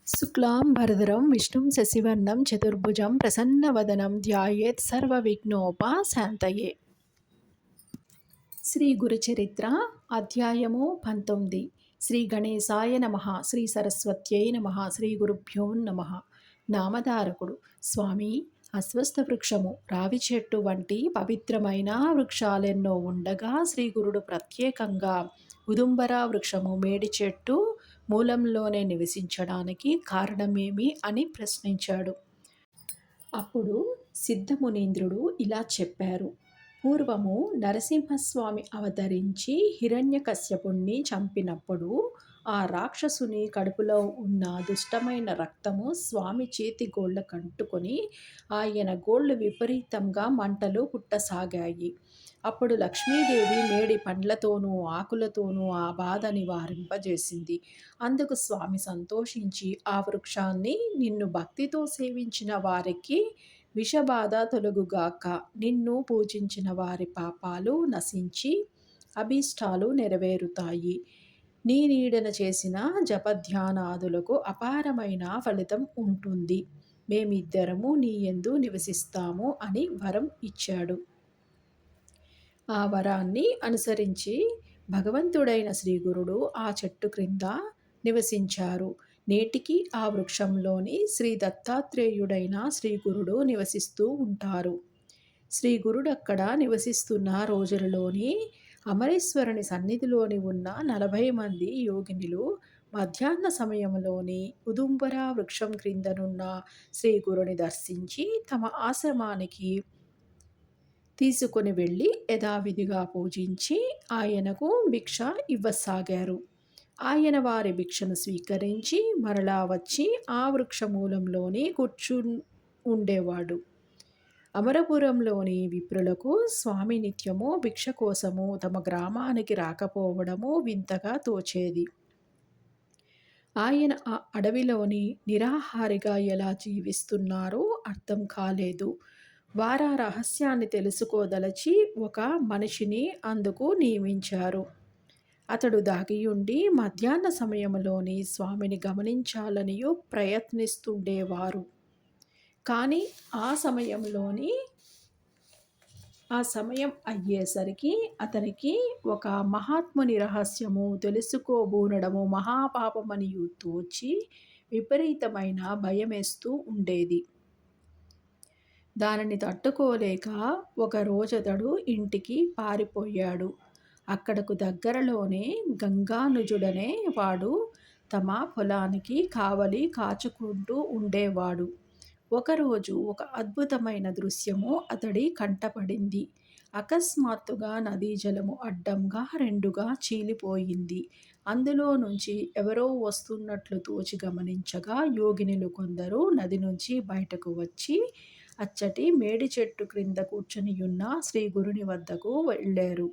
శుక్లాంబరధరం విష్ణుం శశివర్ణం చతుర్భుజం ప్రసన్నవదనం ధ్యాయేత్ సర్వవిఘ్నోపశాంతయే. శ్రీ గురుచరిత్ర అధ్యాయము 19. శ్రీ గణేశాయ నమః. శ్రీ సరస్వత్యై నమః. శ్రీ గురుభ్యో నమః. నామధారకుడు స్వామి. అశ్వస్థ వృక్షము, రావి చెట్టు వంటి పవిత్రమైన వృక్షాలెన్నో ఉండగా శ్రీగురుడు ప్రత్యేకంగా ఉదుంబర వృక్షము, మేడి చెట్టు మూలంలోనే నివసించడానికి కారణమేమి అని ప్రశ్నించాడు. అప్పుడు సిద్ధమునీంద్రుడు ఇలా చెప్పారు. పూర్వము నరసింహస్వామి అవతరించి హిరణ్యకశ్యపుణ్ణి చంపినప్పుడు ఆ రాక్షసుని కడుపులో ఉన్న దుష్టమైన రక్తము స్వామి చేతి గోళ్ళకంటుకొని ఆయన గోళ్ళు విపరీతంగా మంటలు పుట్టసాగాయి. అప్పుడు లక్ష్మీదేవి మేడి పండ్లతోనూ ఆకులతోనూ ఆ బాధ నివారింపజేసింది. అందుకు స్వామి సంతోషించి ఆ వృక్షాన్ని నిన్ను భక్తితో సేవించిన వారికి విషబాధ తొలగుగాక, నిన్ను పూజించిన వారి పాపాలు నశించి అభీష్టాలు నెరవేరుతాయి, నీ నీడన చేసిన జపధ్యానాదులకు అపారమైన ఫలితం ఉంటుంది, మేమిద్దరము నీ యందు నివసిస్తాము అని వరం ఇచ్చాడు. ఆ వరాన్ని అనుసరించి భగవంతుడైన శ్రీగురుడు ఆ చెట్టు క్రింద నివసించారు. నేటికి ఆ వృక్షంలోని శ్రీ దత్తాత్రేయుడైన శ్రీగురుడు నివసిస్తూ ఉంటారు. శ్రీగురుడక్కడ నివసిస్తున్న రోజులలోని అమరేశ్వరుని సన్నిధిలోని ఉన్న 40 మంది యోగినులు మధ్యాహ్న సమయంలోని ఉదుంబర వృక్షం క్రిందనున్న శ్రీగురుని దర్శించి తమ ఆశ్రమానికి తీసుకొని వెళ్ళి యథావిధిగా పూజించి ఆయనకు భిక్ష ఇవ్వసాగారు. ఆయన వారి భిక్షను స్వీకరించి మరలా వచ్చి ఆ వృక్షమూలంలోనే ఉండేవాడు. అమరపురంలోని విప్రులకు స్వామి నిత్యము భిక్ష కోసము తమ గ్రామానికి రాకపోవడము వింతగా తోచేది. ఆయన ఆ అడవిలోని నిరాహారిగా ఎలా జీవిస్తున్నారో అర్థం కాలేదు. వారా రహస్యాన్ని తెలుసుకోదలచి ఒక మనిషిని అందుకు నియమించారు. అతడు దాగియుండి మధ్యాహ్న సమయంలోని స్వామిని గమనించాలనియూ ప్రయత్నిస్తుండేవారు. కానీ ఆ సమయం అయ్యేసరికి అతనికి ఒక మహాత్ముని రహస్యము తెలుసుకోబూనడము మహాపాపమనియూ తోచి విపరీతమైన భయమేస్తూ ఉండేది. దానిని తట్టుకోలేక ఒక రోజతడు ఇంటికి పారిపోయాడు. అక్కడకు దగ్గరలోనే గంగానుజుడనే వాడు తమ పొలానికి కావలి కాచుకుంటూ ఉండేవాడు. ఒకరోజు ఒక అద్భుతమైన దృశ్యము అతడి కంటపడింది. అకస్మాత్తుగా నదీ జలము అడ్డంగా రెండుగా చీలిపోయింది. అందులో నుంచి ఎవరో వస్తున్నట్లు తోచి గమనించగా యోగినులు కొందరు నది నుంచి బయటకు వచ్చి అచ్చటి మేడి చెట్టు క్రింద కూర్చొనియున్న శ్రీగురుని వద్దకు వెళ్ళారు.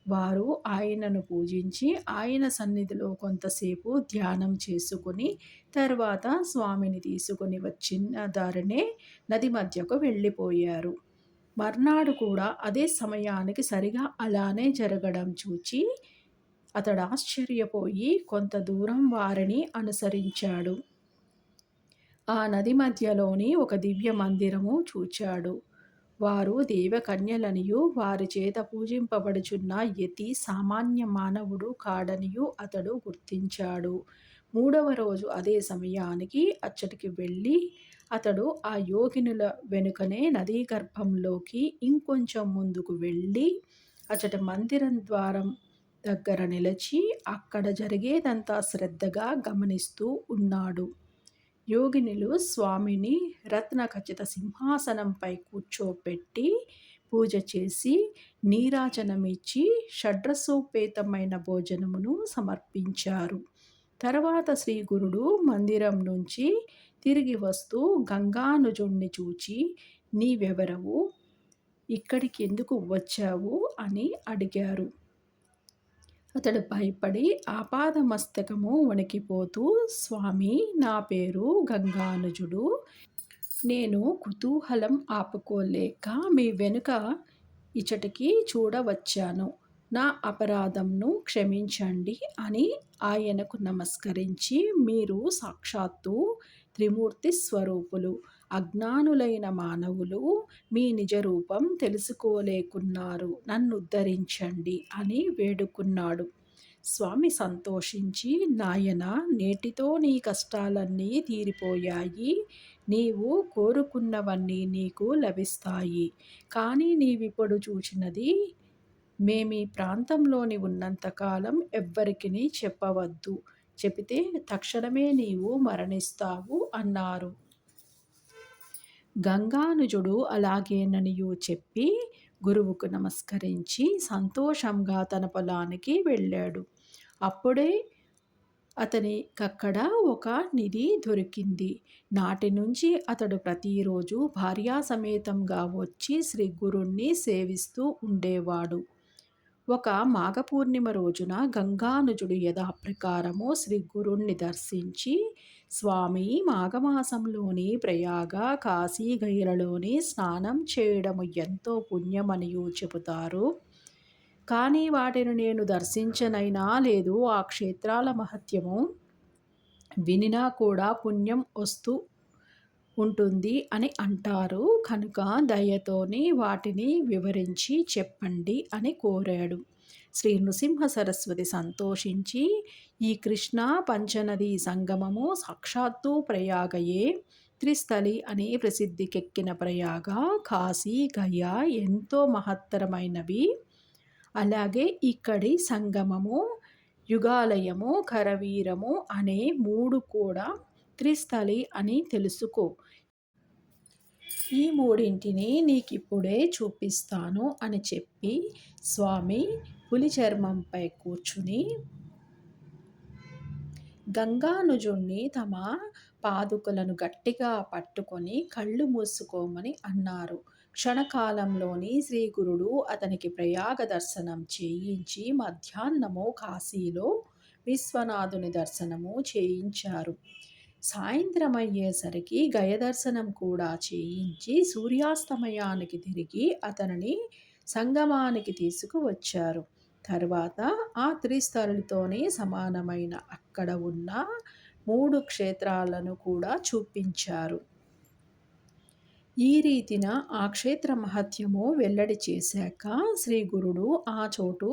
వారు ఆయనను పూజించి ఆయన సన్నిధిలో కొంతసేపు ధ్యానం చేసుకుని తర్వాత స్వామిని తీసుకుని వచ్చిన దారినే నది మధ్యకు వెళ్ళిపోయారు. మర్నాడు కూడా అదే సమయానికి సరిగా అలానే జరగడం చూచి అతడు ఆశ్చర్యపోయి కొంత దూరం వారిని అనుసరించాడు. ఆ నది మధ్యలోని ఒక దివ్య మందిరము చూచాడు. వారు దేవకన్యలనియు వారి చేత పూజింపబడుచున్న యతి సామాన్య మానవుడు కాడనియు అతడు గుర్తించాడు. 3వ రోజు అదే సమయానికి అచ్చటికి వెళ్ళి అతడు ఆ యోగినుల వెనుకనే నదీ గర్భంలోకి ఇంకొంచెం ముందుకు వెళ్ళి అచ్చట మందిరం ద్వారం దగ్గర నిలిచి అక్కడ జరిగేదంతా శ్రద్ధగా గమనిస్తూ ఉన్నాడు. యోగినులు స్వామిని రత్నఖచిత సింహాసనంపై కూర్చోపెట్టి పూజ చేసి నీరాజనమిచ్చి షడ్రసోపేతమైన భోజనమును సమర్పించారు. తర్వాత శ్రీగురుడు మందిరం నుంచి తిరిగి వస్తూ గంగానుజుణ్ణి చూచి, నీవెవరవు, ఇక్కడికి ఎందుకు వచ్చావు అని అడిగారు. అతడు భయపడి ఆపాదమస్తకము వణికిపోతూ, స్వామి, నా పేరు గంగానుజుడు, నేను కుతూహలం ఆపుకోలేక మీ వెనుక ఇచటికి చూడవచ్చాను. నా అపరాధంను క్షమించండి అని ఆయనకు నమస్కరించి, మీరు సాక్షాత్తు త్రిమూర్తి స్వరూపులు, అజ్ఞానులైన మానవులు మీ నిజ రూపం తెలుసుకోలేకున్నారు, నన్నుద్ధరించండి అని వేడుకున్నాడు. స్వామి సంతోషించి, నాయనా, నేటితో నీ కష్టాలన్నీ తీరిపోయాయి. నీవు కోరుకున్నవన్నీ నీకు లభిస్తాయి. కానీ నీవిప్పుడు చూచినది మేమీ ప్రాంతంలోని ఉన్నంతకాలం ఎవ్వరికిని చెప్పవద్దు. చెబితే తక్షణమే నీవు మరణిస్తావు అన్నారు. గంగానుజుడు అలాగేననియు చెప్పి గురువుకు నమస్కరించి సంతోషంగా తన పొలానికి వెళ్ళాడు. అప్పుడే అతనికక్కడ ఒక నిధి దొరికింది. నాటి నుంచి అతడు ప్రతిరోజు భార్యాసమేతంగా వచ్చి శ్రీ గురుణ్ణి సేవిస్తూ ఉండేవాడు. ఒక మాఘపూర్ణిమ రోజున గంగానుజుడు యథాప్రకారము శ్రీ గురుణ్ణి దర్శించి, స్వామి, మాఘమాసంలోని ప్రయాగ, కాశీ గయలలోని స్నానం చేయడము ఎంతో పుణ్యమనియు చెబుతారు. కానీ వాటిని నేను దర్శించనైనా లేదు, ఆ క్షేత్రాల మహత్యము వినినా కూడా పుణ్యం వస్తూ ఉంటుంది అని అంటారు. కనుక దయతోని వాటిని వివరించి చెప్పండి అని కోరాడు. శ్రీ నృసింహ సరస్వతి సంతోషించి, ఈ కృష్ణా పంచనదీ సంగమము సాక్షాత్తు ప్రయాగయే. త్రిస్థలి అని ప్రసిద్ధికెక్కిన ప్రయాగ, కాశీ, గయ ఎంతో మహత్తరమైనవి. అలాగే ఇక్కడి సంగమము, యుగాలయము, కరవీరము అనే 3 కూడా త్రిస్థలి అని తెలుసుకో. ఈ 3ంటిని నీకిప్పుడే చూపిస్తాను అని చెప్పి స్వామి పులి చర్మంపై కూర్చుని గంగానుజుణ్ణి తమ పాదుకలను గట్టిగా పట్టుకొని కళ్ళు మూసుకోమని అన్నారు. క్షణకాలంలోని శ్రీగురుడు అతనికి ప్రయాగ దర్శనం చేయించి మధ్యాహ్నము కాశీలో విశ్వనాథుని దర్శనము చేయించారు. సాయంత్రమయ్యేసరికి గయదర్శనం కూడా చేయించి సూర్యాస్తమయానికి తిరిగి అతనిని సంగమానికి తీసుకువచ్చారు. తర్వాత ఆ త్రిస్థలితోనే సమానమైన అక్కడ ఉన్న 3 క్షేత్రాలను కూడా చూపించారు. ఈ రీతిన ఆ క్షేత్ర మహత్యము వెల్లడి చేశాక శ్రీగురుడు ఆ చోటు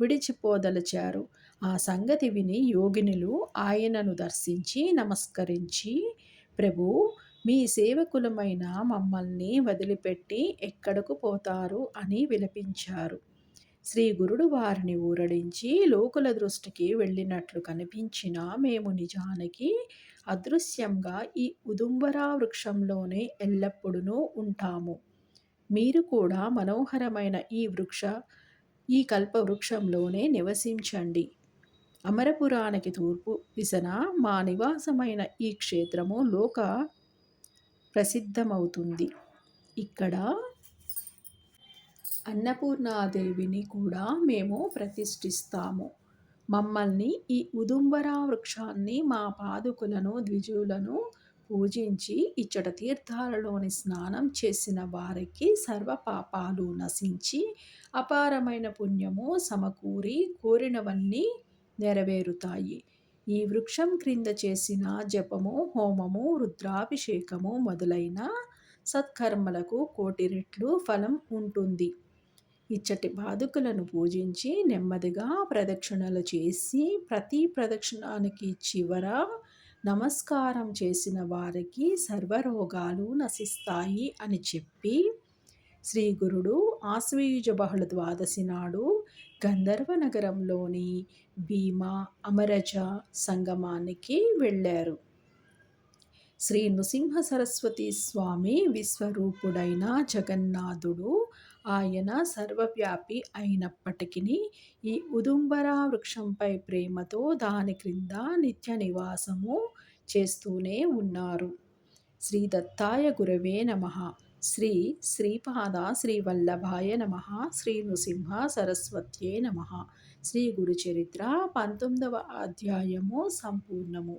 విడిచిపోదలచారు. ఆ సంగతి విని యోగినులు ఆయనను దర్శించి నమస్కరించి, ప్రభూ, మీ సేవకులమైన మమ్మల్ని వదిలిపెట్టి ఎక్కడకు పోతారు అని విలపించారు. శ్రీ గురుడు వారిని ఊరడించి, లోకుల దృష్టికి వెళ్ళినట్లు కనిపించినా మేము నిజానికి అదృశ్యంగా ఈ ఉదుంబరా వృక్షంలోనే ఎల్లప్పుడూ ఉంటాము. మీరు కూడా మనోహరమైన ఈ కల్పవృక్షంలోనే నివసించండి. అమరపురానికి తూర్పు దిశన మా నివాసమైన ఈ క్షేత్రము లోక ప్రసిద్ధమవుతుంది. ఇక్కడ అన్నపూర్ణాదేవిని కూడా మేము ప్రతిష్ఠిస్తాము. మమ్మల్ని ఈ ఉదుంబరా వృక్షాన్ని, మా పాదుకులను, ద్విజులను పూజించి ఇచ్చట తీర్థాలలోని స్నానం చేసిన వారికి సర్వ పాపాలు నశించి అపారమైన పుణ్యము సమకూరి కోరినవన్నీ నెరవేరుతాయి. ఈ వృక్షం క్రింద చేసిన జపము, హోమము, రుద్రాభిషేకము మొదలైన సత్కర్మలకు 1,000,000 రెట్లు ఫలం ఉంటుంది. ఇచ్చటి పాదుకలను పూజించి నెమ్మదిగా ప్రదక్షిణలు చేసి ప్రతి ప్రదక్షిణానికి చివర నమస్కారం చేసిన వారికి సర్వరోగాలు నశిస్తాయి అని చెప్పి శ్రీగురుడు ఆశ్వయుజ బహుళ ద్వాదశి నాడు గంధర్వ నగరంలోని భీమా అమరజ సంగమానికి వెళ్ళారు. శ్రీ నృసింహ సరస్వతి స్వామి విశ్వరూపుడైన జగన్నాథుడు. ఆయన సర్వవ్యాపి అయినప్పటికీ ఈ ఉదుంబరా వృక్షంపై ప్రేమతో దాని క్రింద నిత్య నివాసము చేస్తూనే ఉన్నారు. శ్రీ దత్తాయ గురవే నమః. శ్రీ శ్రీపాద శ్రీవల్లభాయ నమః. శ్రీ నృసింహ సరస్వత్యే నమః. శ్రీ గురుచరిత్ర 19వ అధ్యాయము సంపూర్ణము.